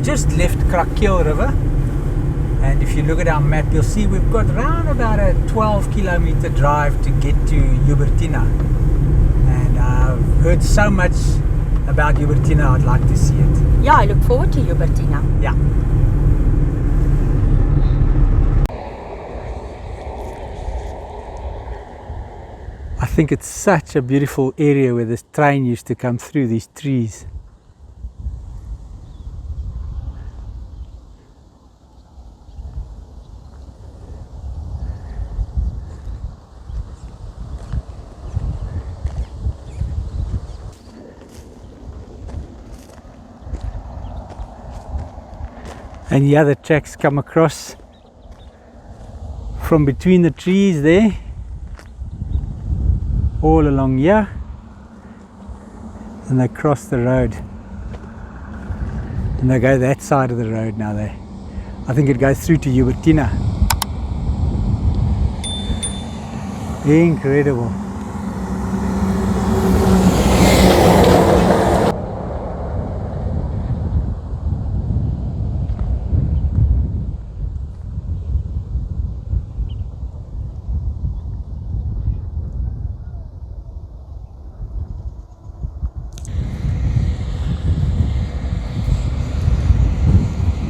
just left Krakeel River, and if you look at our map, you'll see we've got around about a 12-kilometer drive to get to Joubertina. And I've heard so much about Joubertina, I'd like to see it. Yeah, I look forward to Joubertina. Yeah. I think it's such a beautiful area where this train used to come through these trees. And the other tracks come across from between the trees there, all along here, and they cross the road, and they go that side of the road now there. I think it goes through to Joubertina. Incredible.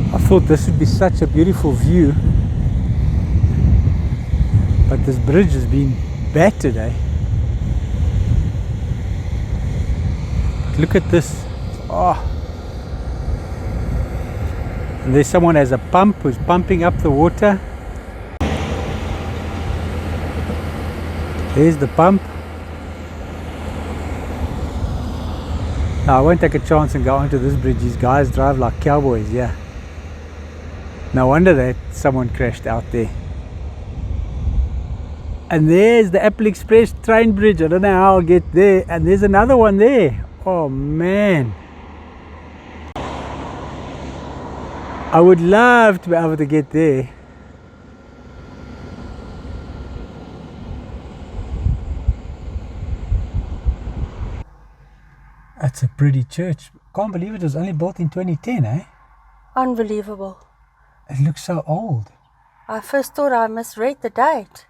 I thought this would be such a beautiful view, but this bridge has been battered, eh? But look at this. Oh. And there's someone has a pump who's pumping up the water. There's the pump. Now I won't take a chance and go onto this bridge. These guys drive like cowboys, yeah. No wonder that someone crashed out there. And there's the Apple Express train bridge. I don't know how I'll get there. And there's another one there. Oh man. I would love to be able to get there. That's a pretty church. Can't believe it was only built in 2010, eh? Unbelievable. It looks so old. I first thought I misread the date.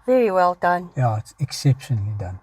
Very well done. Yeah, it's exceptionally done.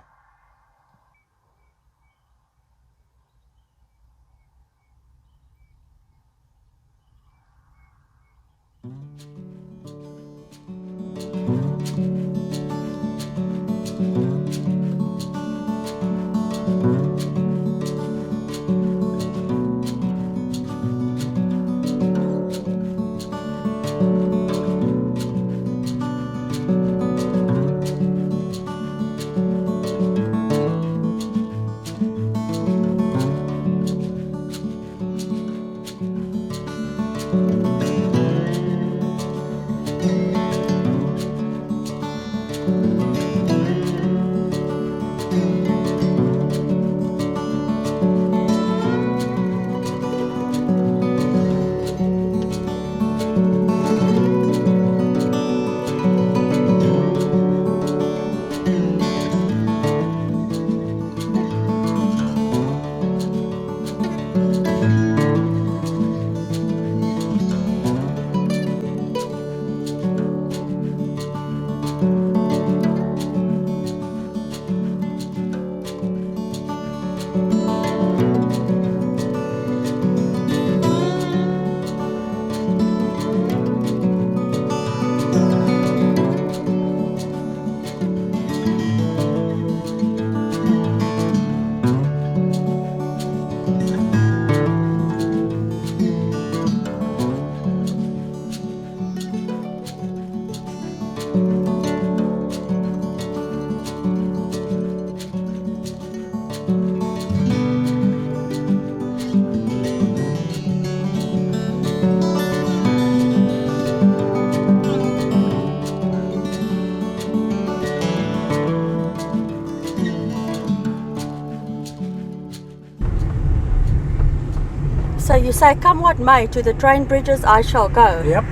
So you say, come what may, to the train bridges I shall go. Yep.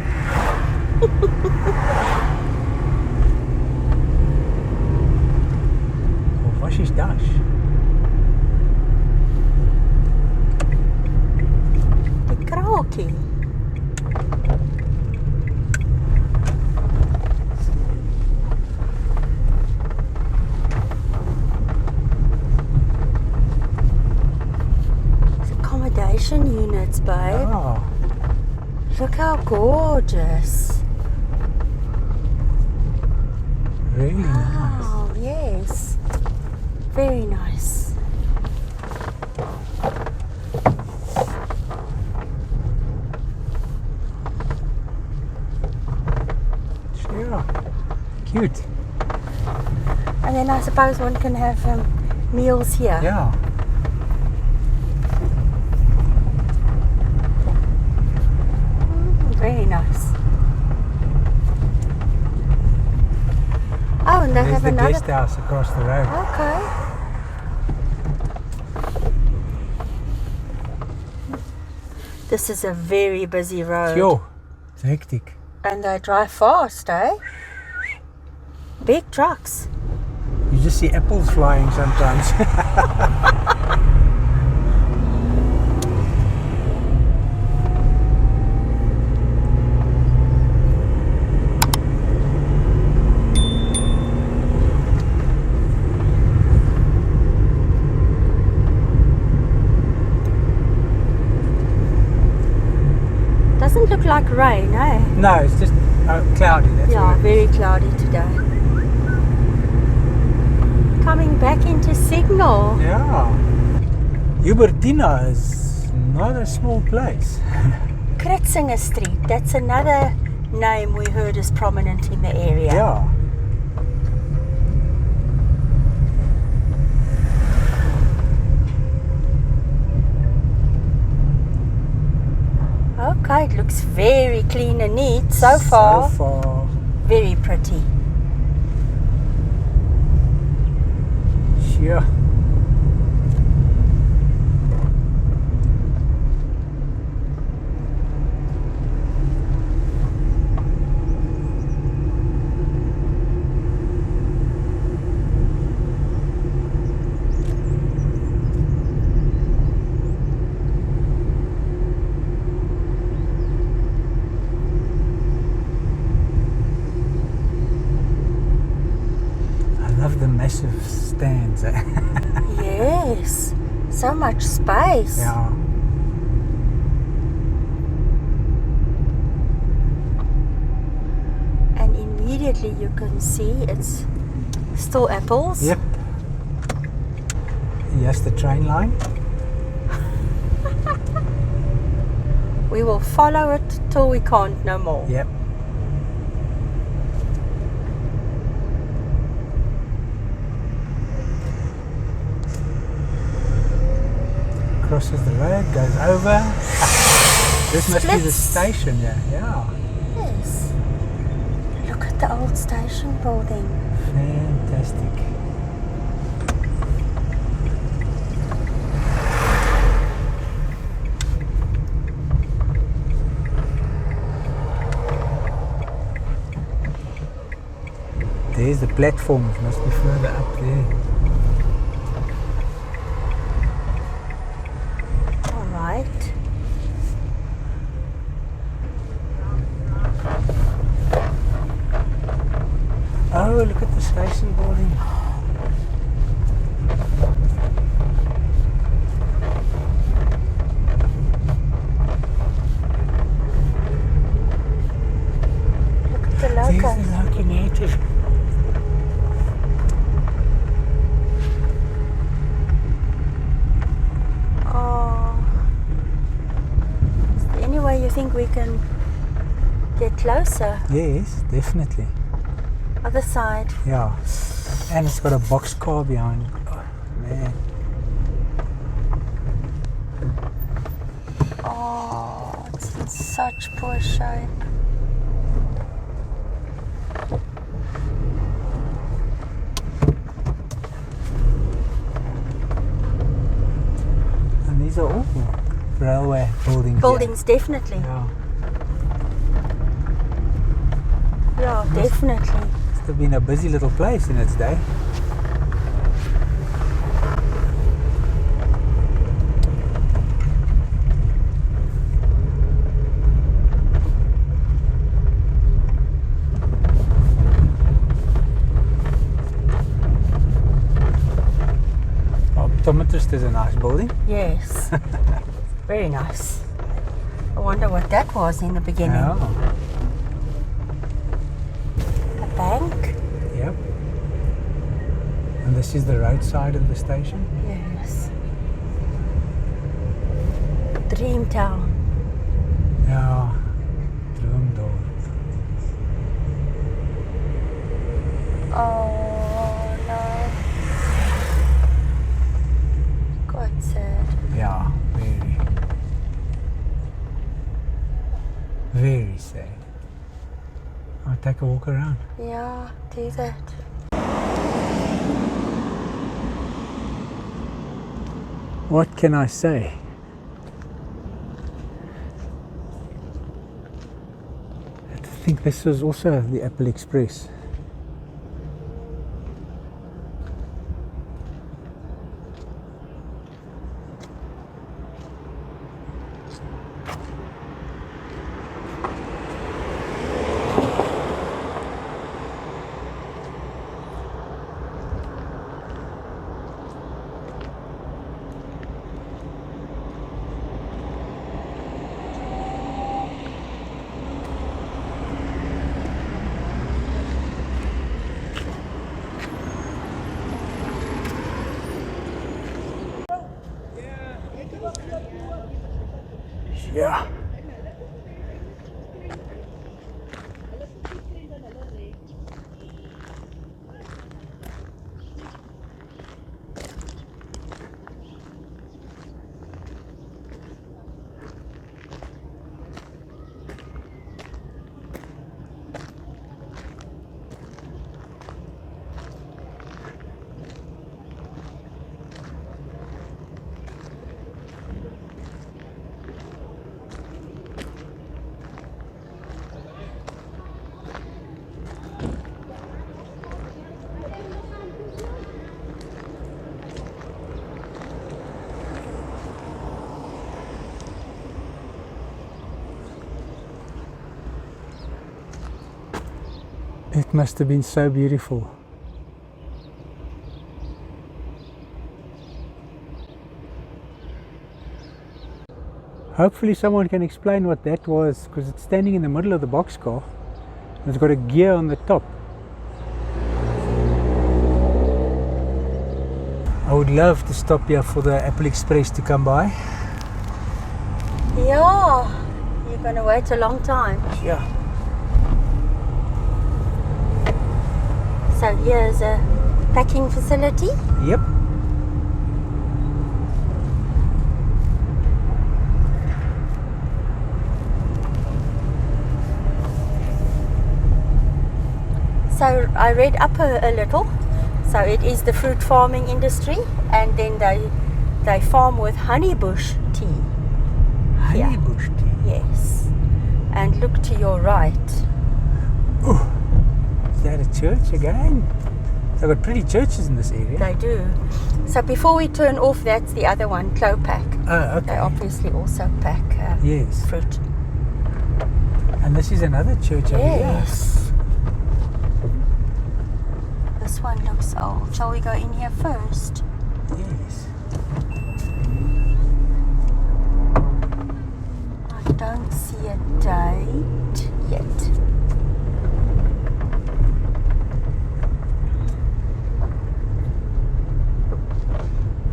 Wat is dat? station units, babe. Oh, Look how gorgeous. really nice. Oh, yes. Very nice. Sure. Cute. And then I suppose one can have meals here. Yeah. Very nice. Oh, and they There's have the another. guest house across the road. Okay. This is a very busy road. Sure. It's hectic. And they drive fast, eh? Big trucks. You just see apples flying sometimes. Doesn't look like rain, eh? No, it's just cloudy. That's Yeah, all it is. very cloudy today. Coming back into signal. Yeah. Joubertina is not a small place. Kritzinger Street, that's another name we heard is prominent in the area. Yeah. Okay, it looks very clean and neat so far. So far. Very pretty. Sure. I love the massive stands. Yes, so much space. Yeah. And immediately you can see it's still apples. Yep. Yes, the train line. We will follow it till we can't no more. Yep. Crosses the road, goes over. This must be the Splits. station, yeah. Yes. Look at the old station building. Fantastic. There's the platforms, must be further up there. All right. Oh, look at the station building. Look at the There's loco. the locomotive. Oh. Is there any way you think we can get closer? Yes, definitely. Other side. Yeah. And it's got a boxcar behind it. Oh, man. Oh, it's in such poor shape. And these are all railway buildings. Buildings, definitely. Yeah. Yeah, definitely. Must have been a busy little place in its day. Optometrist is a nice building. Yes. Very nice. I wonder what that was in the beginning. Oh, A bank? yep. And this is the roadside of the station. Yes. Dreamtown. Ja, Droomdorp. Oh no. Quite sad. Yeah, very. Very sad. I'll take a walk around. Yeah, do that. What can I say? I think this was also the Apple Express. Yeah. It must have been so beautiful. Hopefully someone can explain what that was, because it's standing in the middle of the boxcar. It's got a gear on the top. I would love to stop here for the Apple Express to come by. Yeah, you're gonna wait a long time. Yeah. So here's a packing facility. Yep. So I read up a little. So it is the fruit farming industry, and then they farm with honeybush tea. Honeybush tea. Yes. And look to your right. Oh, is that a church again? They've got pretty churches in this area. They do. So before we turn off, that's the other one, Clopack. Oh, They okay. obviously also pack Yes. fruit. And this is another church over here. Yes. This one looks old. Shall we go in here first? Yes. I don't see a date yet.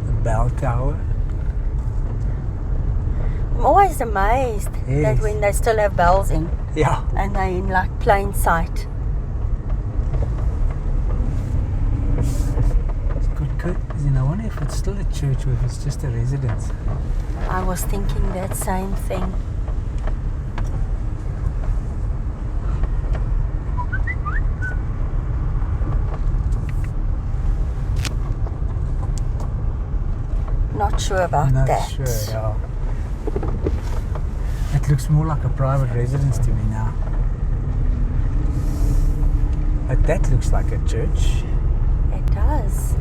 The bell tower. I'm always amazed Yes. that when they still have bells in Yeah. and they're in like plain sight. It's got curtains in. I wonder if it's still a church or if it's just a residence. I was thinking that same thing. Not sure about Not that. sure, yeah. It looks more like a private residence to me now. But that looks like a church. It does.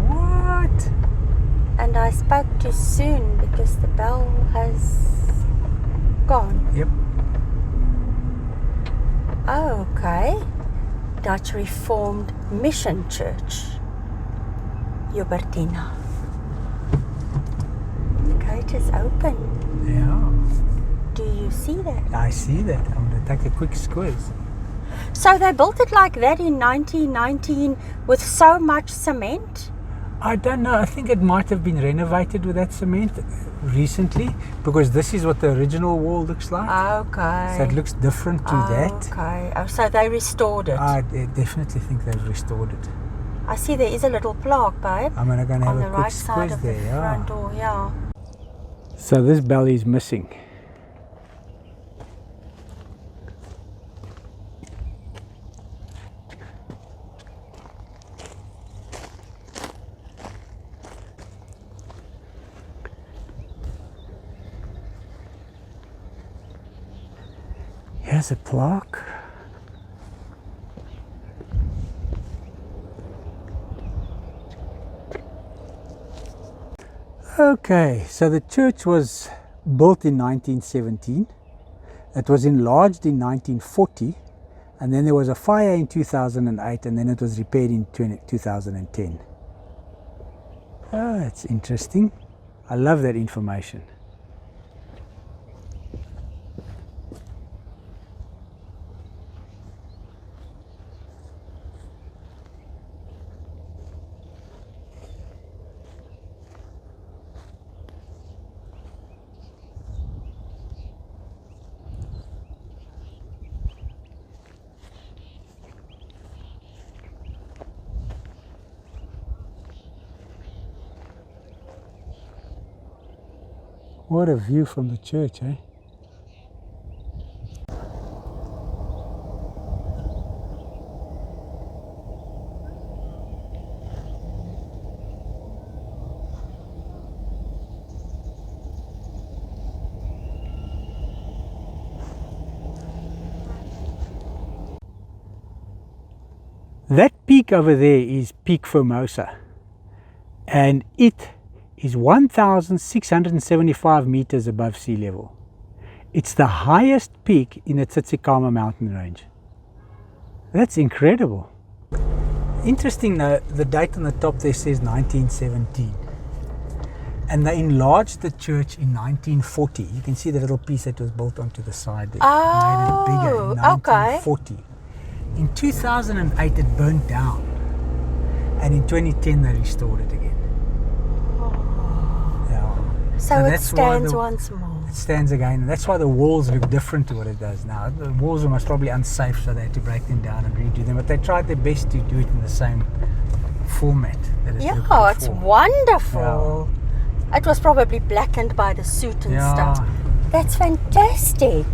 What? And I spoke too soon because the bell has gone. Yep. Oh, okay. Dutch Reformed Mission Church, Joubertina. The gate is open. Yeah. Do you see that? I see that. I'm going to take a quick squeeze. So they built it like that in 1919 with so much cement? I don't know. I think it might have been renovated with that cement recently, because this is what the original wall looks like. Okay. So it looks different to that. Okay. Oh, so they restored it. I definitely think they've restored it. I see there is a little plaque, babe. I'm going to go and have on a the quick right side squeeze of there. the Yeah. front door, yeah. So this belly is missing. Here's a plaque. Okay, so the church was built in 1917. It was enlarged in 1940, and then there was a fire in 2008, and then it was repaired in 2010. Oh, it's interesting. I love that information. What a view from the church, eh? That peak over there is Peak Formosa, and it is 1,675 meters above sea level. It's the highest peak in the Tsitsikamma mountain range. That's incredible. Interesting though, the date on the top there says 1917. And they enlarged the church in 1940. You can see the little piece that was built onto the side there. Made it bigger in 1940. Okay. In 2008 it burnt down. And in 2010 they restored it again. So it stands once more. It stands again, and that's why the walls look different to what it does now. The walls were most probably unsafe, so they had to break them down and redo them. But they tried their best to do it in the same format that it looked before. It's wonderful. Yeah. It was probably blackened by the soot and stuff. That's fantastic.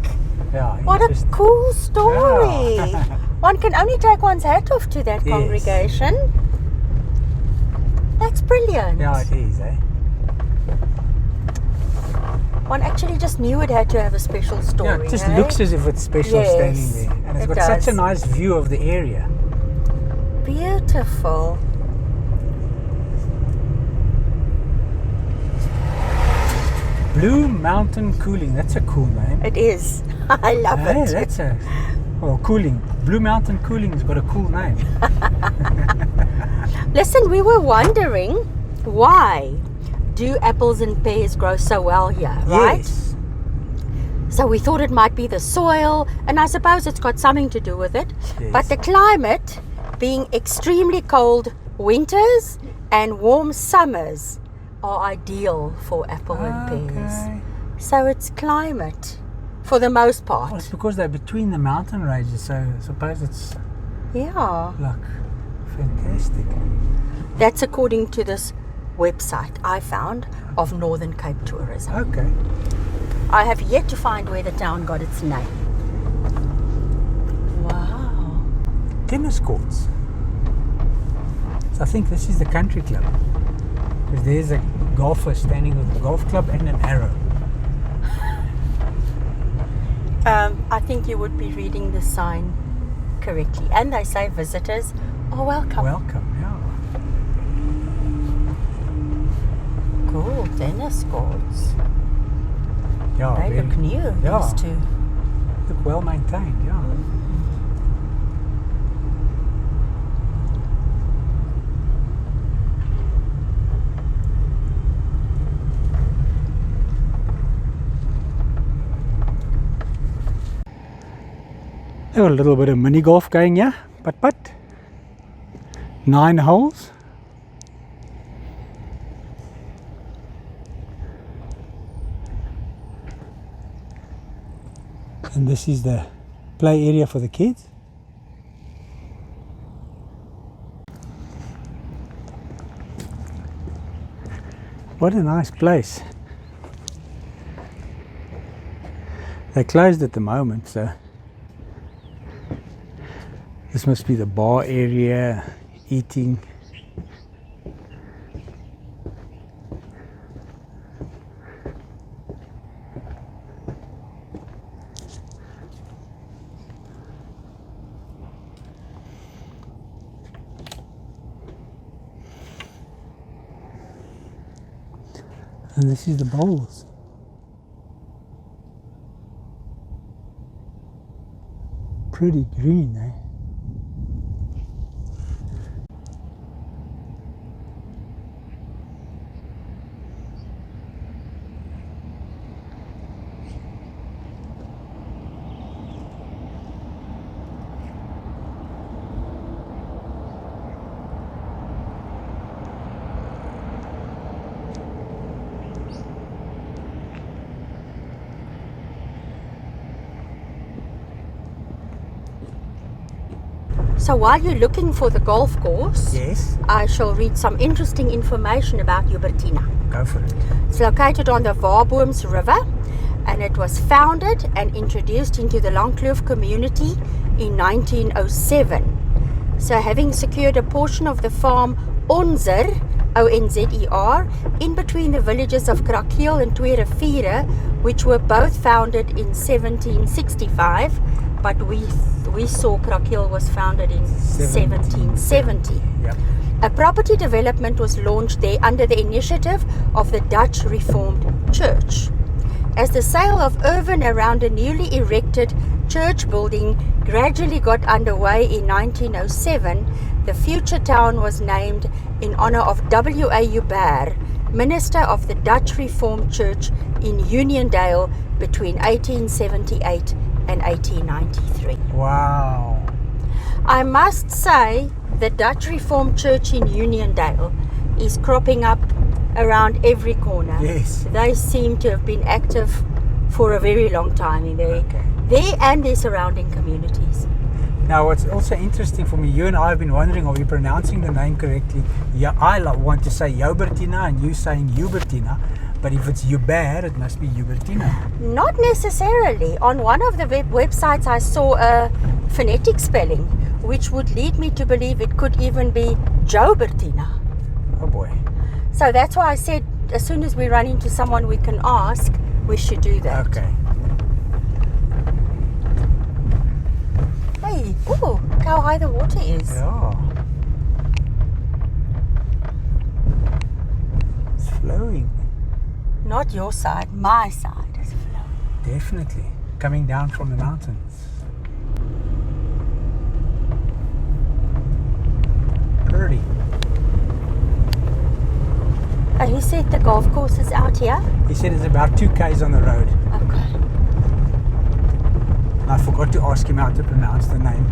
Yeah. What a cool story. Yeah. One can only take one's hat off to that congregation. That's brilliant. Yeah, it is, eh? One actually just knew it had to have a special story. Yeah, it just looks as if it's special standing there. And it's got such a nice view of the area. Beautiful. Blue Mountain Cooling, that's a cool name. It is. I love it. That's cooling. Blue Mountain Cooling has got a cool name. Listen, we were wondering why do apples and pears grow so well here, right? Yes. So we thought it might be the soil, and I suppose it's got something to do with it. Yes. But the climate being extremely cold winters and warm summers are ideal for apple and pears. So it's climate for the most part. Well, it's because they're between the mountain ranges, so I suppose it's like fantastic. That's according to this website I found of Northern Cape Tourism. Okay. I have yet to find where the town got its name. Wow. Tennis courts. So I think this is the country club. Because there's a golfer standing with a golf club and an arrow. I think you would be reading the sign correctly. And they say visitors are welcome. Welcome, yeah. Cool, tennis courts. Yeah, They look new, these two. Look well maintained, yeah. So a little bit of mini golf going here, but 9 holes. And this is the play area for the kids. What a nice place. They're closed at the moment, so this must be the bar area, eating. And this is the bowls. Pretty green, eh? So while you're looking for the golf course, Yes. I shall read some interesting information about Joubertina. Go for it. It's located on the Warboom's River, and it was founded and introduced into the Langkloof community in 1907. So having secured a portion of the farm Onzer, O-N-Z-E-R, in between the villages of Krakiel and Tweeriviere, which were both founded in 1765, but we saw Krakiel was founded in 1770. Yep. A property development was launched there under the initiative of the Dutch Reformed Church. As the sale of urban around a newly erected church building gradually got underway in 1907, the future town was named in honor of W.A. Joubert, minister of the Dutch Reformed Church in Uniondale between 1878 and 1893. Wow. I must say the Dutch Reformed Church in Uniondale is cropping up around every corner. Yes. They seem to have been active for a very long time in there and their surrounding communities. Now, what's also interesting for me, you and I have been wondering, are we pronouncing the name correctly? Yeah, I want to say Joubertina and you saying Joubertina, but if it's Joubert, it must be Joubertina. Not necessarily. On one of the websites, I saw a phonetic spelling, which would lead me to believe it could even be Joubertina. Oh boy. So that's why I said, as soon as we run into someone we can ask, we should do that. Okay. Hey, oh, look how high the water is. Yeah. It's flowing. Not your side, my side is flowing. Definitely. Coming down from the mountains. Pretty. Oh, he said the golf course is out here? He said it's about 2 k's on the road. Okay. I forgot to ask him how to pronounce the name.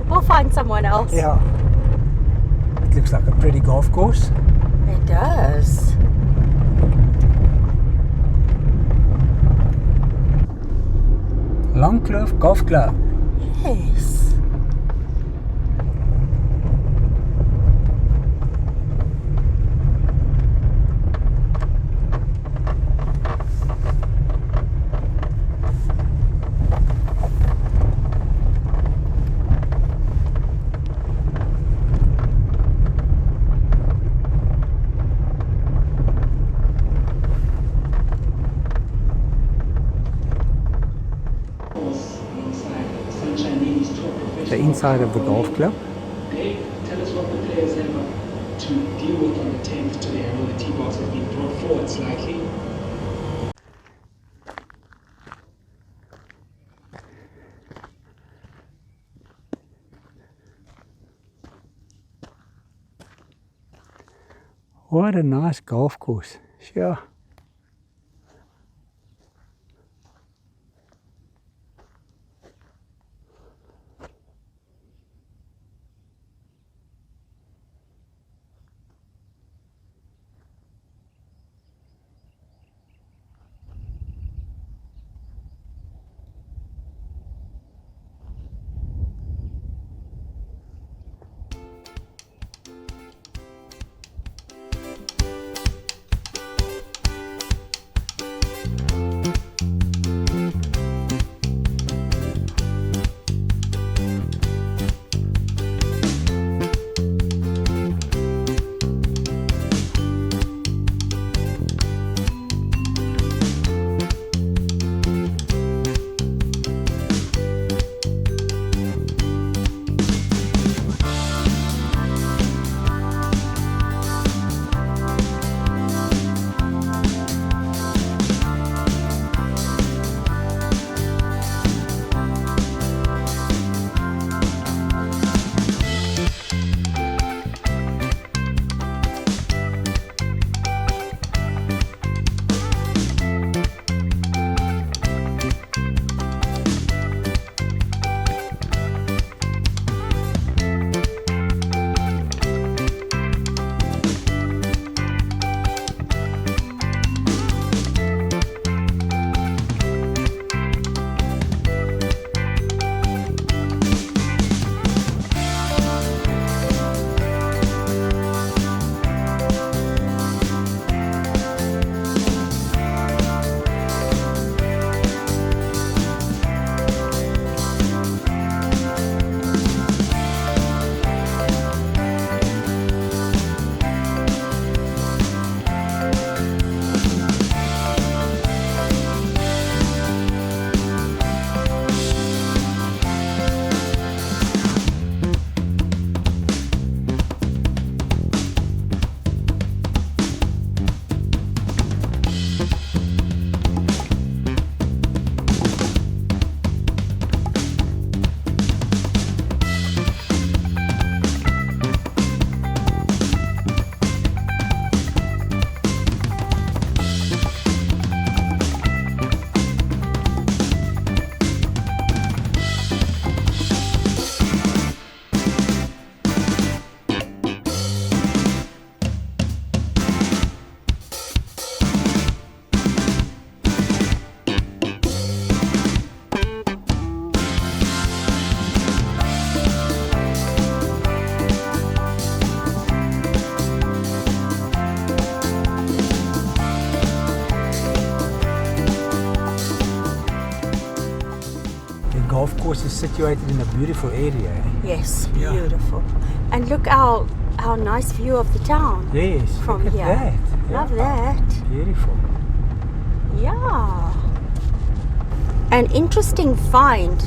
We'll find someone else. Yeah. It looks like a pretty golf course. It does. Langkloof Golf Club. Yes. The inside of the golf club. Dave, tell us what the players have to deal with on the 10th today. I know the tee box has been brought forward slightly. What a nice golf course. Sure. course, is situated in a beautiful area. Eh? Yes, Yeah. beautiful. And look our nice view of the town. Yes, From look at here. that. Love Yeah. that. Beautiful. Yeah. An interesting find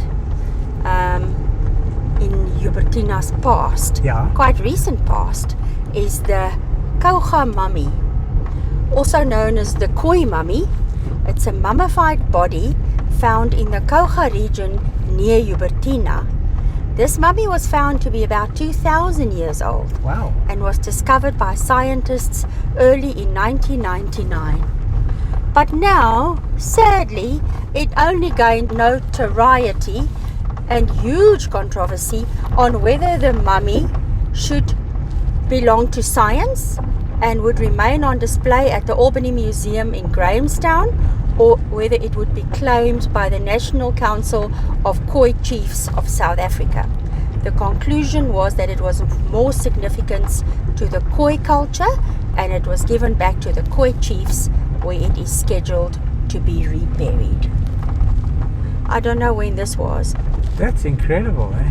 in Joubertina's past, Yeah. quite recent past, is the Kouga mummy, also known as the Khoi mummy. It's a mummified body found in the Kouga region near Joubertina. This mummy was found to be about 2,000 years old. Wow. And was discovered by scientists early in 1999. But now, sadly, it only gained notoriety and huge controversy on whether the mummy should belong to science and would remain on display at the Albany Museum in Grahamstown, or whether it would be claimed by the National Council of Khoi Chiefs of South Africa. The conclusion was that it was of more significance to the Khoi culture, and it was given back to the Khoi chiefs, where it is scheduled to be reburied. I don't know when this was. That's incredible, eh?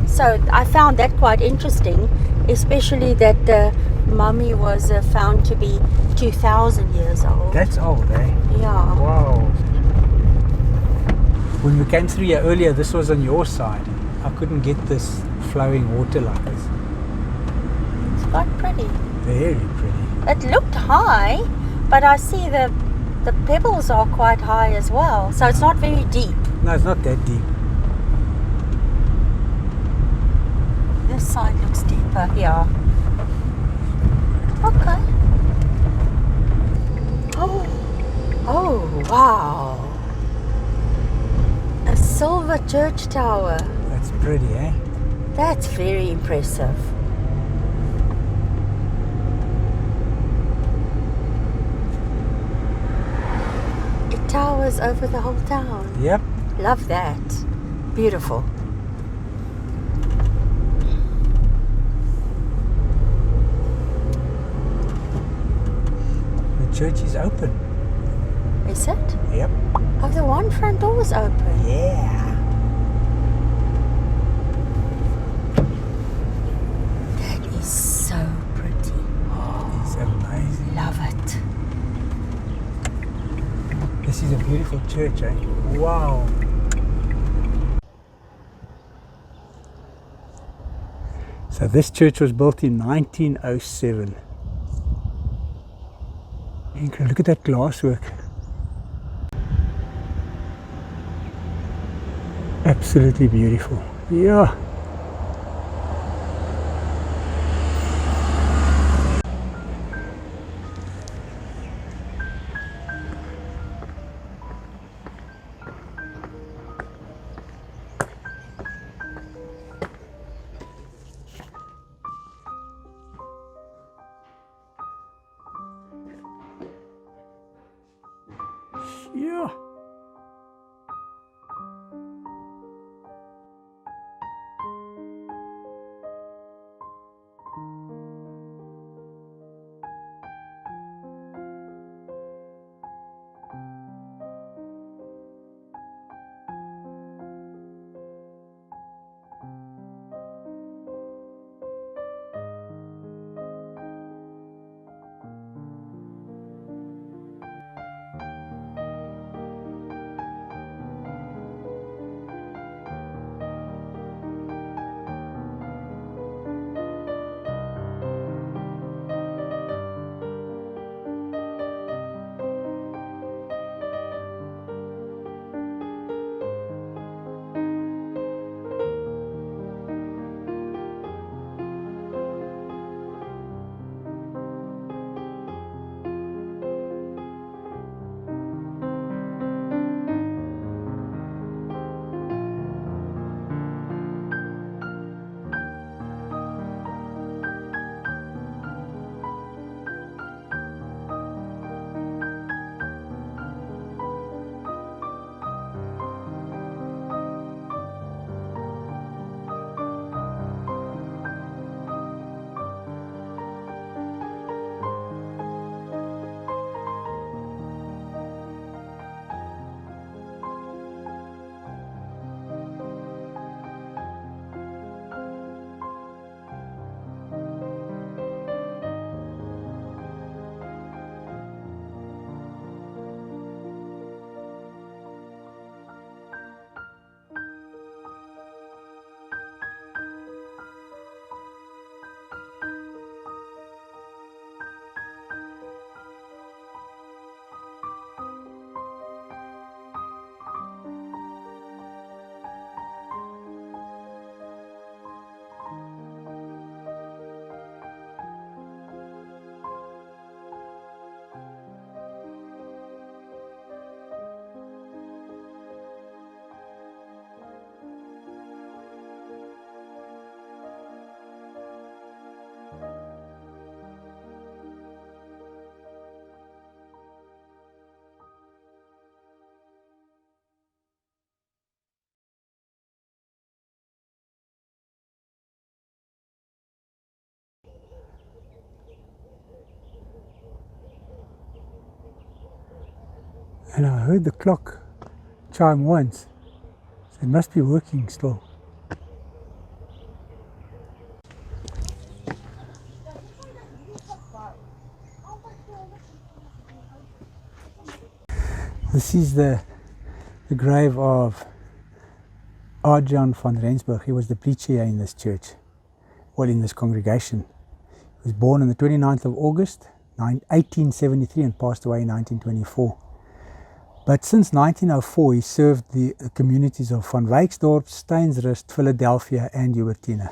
So I found that quite interesting, especially that the mummy was found to be 2,000 years old. That's old, eh? Yeah. Wow. When we came through here earlier, this was on your side. I couldn't get this flowing water like this. It's quite pretty. Very pretty. It looked high, but I see the pebbles are quite high as well, so it's not very deep. No, it's not that deep. This side looks deeper. Yeah. Okay. Oh, wow. A silver church tower. That's pretty, eh? That's very impressive. It towers over the whole town. Yep. Love that. Beautiful. The church is open. Is it? Yep. Oh, the one front door is open. Yeah. That is so pretty. It's amazing. Love it. This is a beautiful church, eh? Wow. So this church was built in 1907. Look at that glasswork. Absolutely beautiful. Yeah. Yeah. And I heard the clock chime once, so it must be working still. This is the grave of Arjan van Rensburg. He was the preacher here in this church, well, in this congregation. He was born on the 29th of August 1873 and passed away in 1924. But since 1904 he served the communities of Van Wyksdorp, Steynsrust, Philadelphia and Joubertina.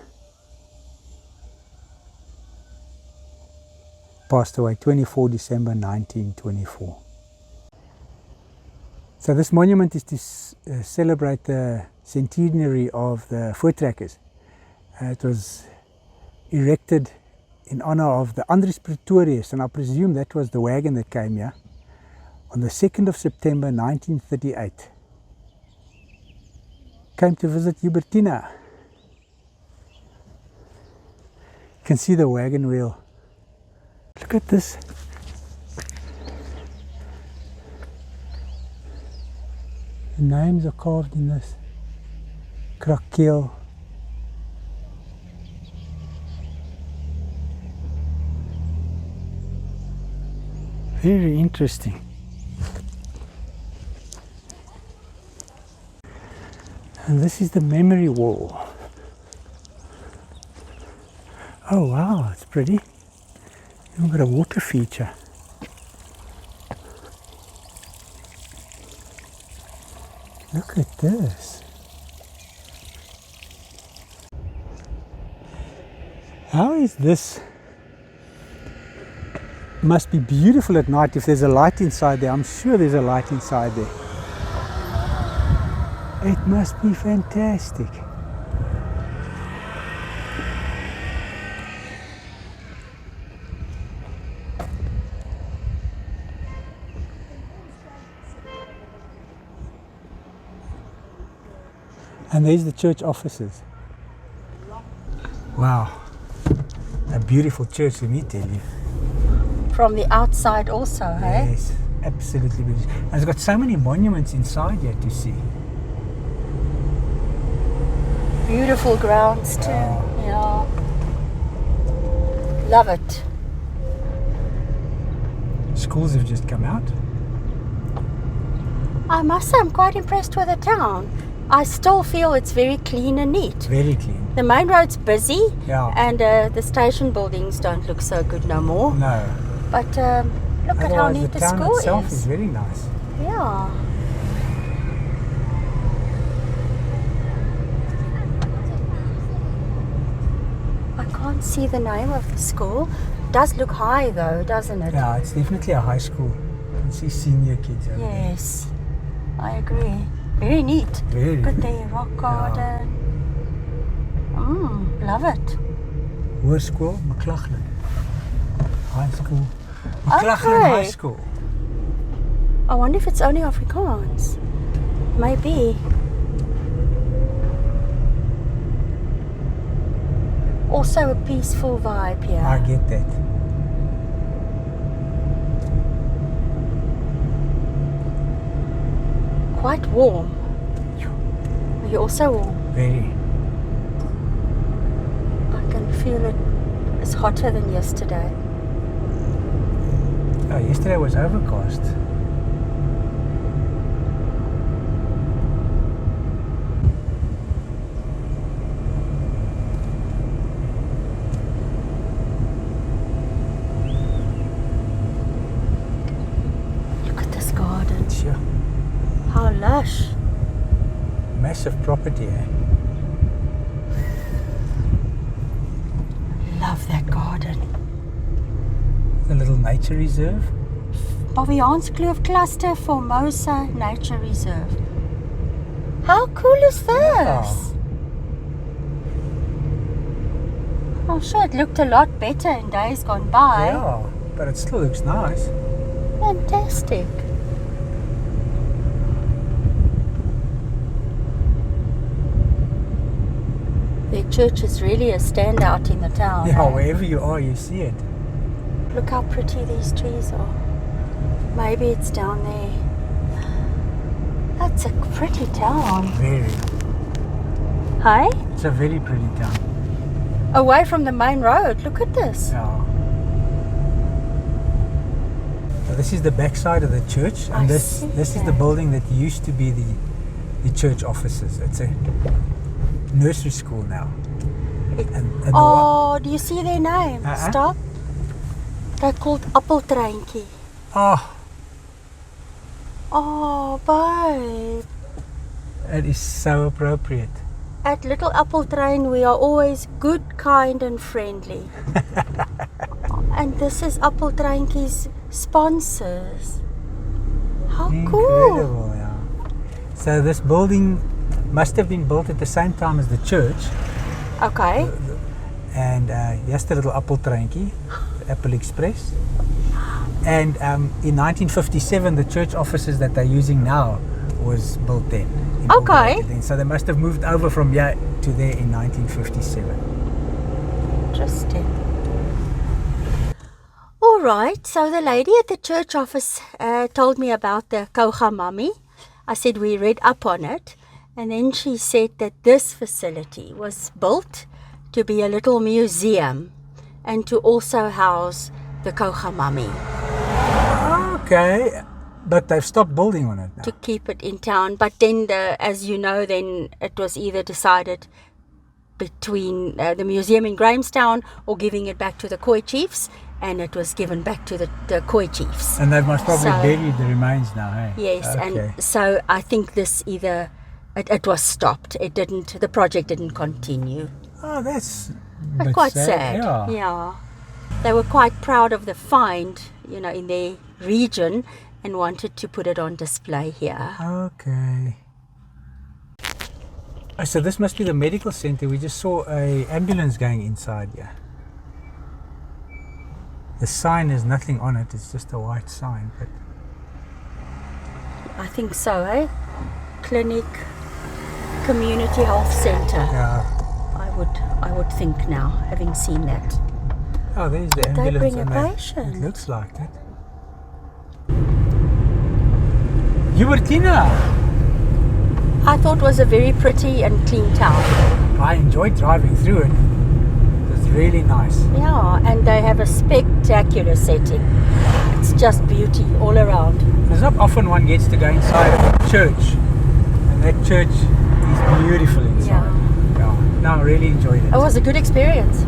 Passed away 24 December 1924. So this monument is to celebrate the centenary of the voortrekkers. It was erected in honor of the Andries Pretorius, and I presume that was the wagon that came here, on the 2nd of September 1938. Came to visit Joubertina. You can see the wagon wheel. Look at this. The names are carved in this. Krakeel. Very interesting. And this is the memory wall. Oh wow, it's pretty. We've got a water feature. Look at this. How is this? Must be beautiful at night if there's a light inside there. I'm sure there's a light inside there. It must be fantastic. And there's the church offices. Wow. A beautiful church, let me tell you. From the outside also, hey? Yes, absolutely beautiful. And it's got so many monuments inside here to see. Beautiful grounds too. Yeah. Love it. Schools have just come out. I must say I'm quite impressed with the town. I still feel it's very clean and neat. Very clean. The main road's busy, Yeah. and the station buildings don't look so good no more. No. But look at how neat the town school itself is. is very nice. Yeah. I can't see the name of the school. It does look high though, doesn't it? Yeah, it's definitely a high school. You can see senior kids over there. Yes, I agree. Very neat. Very. Look at the rock garden. Love it. Hoërskool, McLaughlin. High school. McLaughlin Okay. High School. I wonder if it's only Afrikaans. Maybe. Also a peaceful vibe here. I get that. Quite warm. Are you also warm? Very. I can feel it. It's hotter than yesterday. Oh, yesterday was overcast. Look at this garden. Sure. How lush. Massive property, eh? Love that garden. A little nature reserve. Baviaanskloof Cluster Formosa Nature Reserve. How cool is this? Yeah. I'm sure it looked a lot better in days gone by. Yeah, but it still looks nice. Fantastic. Their church is really a standout in the town. Yeah, eh? wherever you are, you see it. Look how pretty these trees are. Maybe it's down there. That's a pretty town. Very. Hey? It's a very pretty town. Away from the main road. Look at this. Yeah. So this is the backside of the church, and this is the building that used to be the church offices. It's a nursery school now. And Oh, do you see their name? Uh-uh. Stop. They're called Appeltreintjie. Oh, Oh, babe. it is so appropriate. At Little Appeltrein, we are always good, kind, and friendly. And this is Appeltreintjie's sponsors. How cool! Incredible, yeah. So this building must have been built at the same time as the church. Okay. And just a little Appeltreintjie, the Apple Express. And in 1957, the church offices that they're using now was built then. Okay. Then. So they must have moved over from here to there in 1957. Interesting. All right, so the lady at the church office told me about the Kouga Mummy. I said we read up on it, and then she said that this facility was built to be a little museum and to also house the Kouga Mummy. Okay, but they've stopped building on it now. To keep it in town. But then, as you know, then it was either decided between the museum in Grahamstown or giving it back to the Khoi chiefs, and it was given back to the Khoi chiefs. And they must probably bury the remains now, hey? Yes, Okay. and so I think this either, it was stopped. The project didn't continue. Oh, that's But quite sad. Yeah. Yeah. They were quite proud of the find, in their region, and wanted to put it on display here. Okay. Oh, so this must be the medical center. We just saw a ambulance going inside here. The sign has nothing on it. It's just a white sign. But I think so, eh? Clinic, community health center. yeah. I would think now, having seen that. Oh, there's the Did they ambulance. bring a and patient? It looks like it. Joubertina! I thought it was a very pretty and clean town. I enjoyed driving through it. It was really nice. Yeah, and they have a spectacular setting. It's just beauty all around. It's not often one gets to go inside a church, and that church is beautiful inside. Yeah. Yeah. No, I really enjoyed it. It was a good experience.